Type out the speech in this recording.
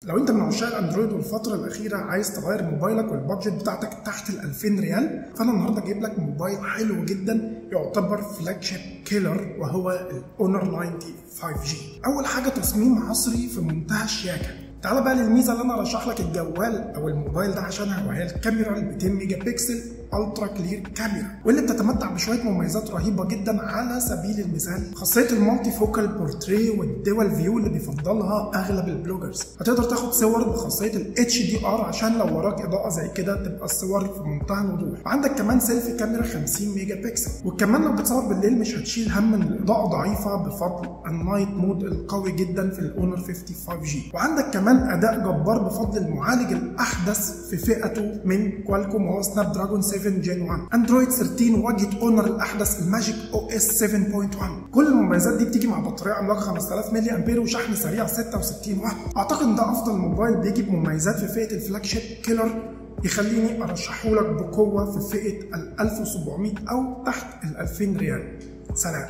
لو انت من عشاق الاندرويد والفتره الاخيره عايز تغير موبايلك والبادجت بتاعتك تحت ال 2000 ريال، فانا النهارده جايب لك موبايل حلو جدا يعتبر فلاج شيب كيلر، وهو الاونر 90 5G. اول حاجه تصميم عصري في منتهى الشياكه. تعال بقى للميزه اللي انا ارشح لك الجوال او الموبايل ده عشانها، وهي الكاميرا ال 200 ميجا بكسل الترا كلير كاميرا، واللي بتتمتع بشويه مميزات رهيبه جدا. على سبيل المثال خاصيه المالتي فوكال بورتري والدول فيو اللي بيفضلها اغلب البلوجرز. هتقدر تاخد صور بخاصيه ال HDR عشان لو وراك اضاءه زي كده تبقى الصور في منتهى الوضوح. وعندك كمان سيلفي كاميرا 50 ميجا بكسل، وكمان لو بتصور بالليل مش هتشيل هم ان الاضاءه ضعيفه بفضل النايت مود القوي جدا في الاونر 50 5G. وعندك كمان اداء جبار بفضل المعالج الاحدث في فئته من كوالكوم وهو سناب دراجون 7 جين 1. اندرويد 13 واجهه اونر الاحدث الماجيك او اس 7.1. كل المميزات دي بتيجي مع بطاريه عملاقه 5000 ملي امبير وشحن سريع 66 واط. اعتقد ان ده افضل موبايل بيجي بمميزات في فئه الفلاج شيب كيلر يخليني ارشحه لك بقوه في فئه ال 1700 او تحت ال 2000 ريال. سلام.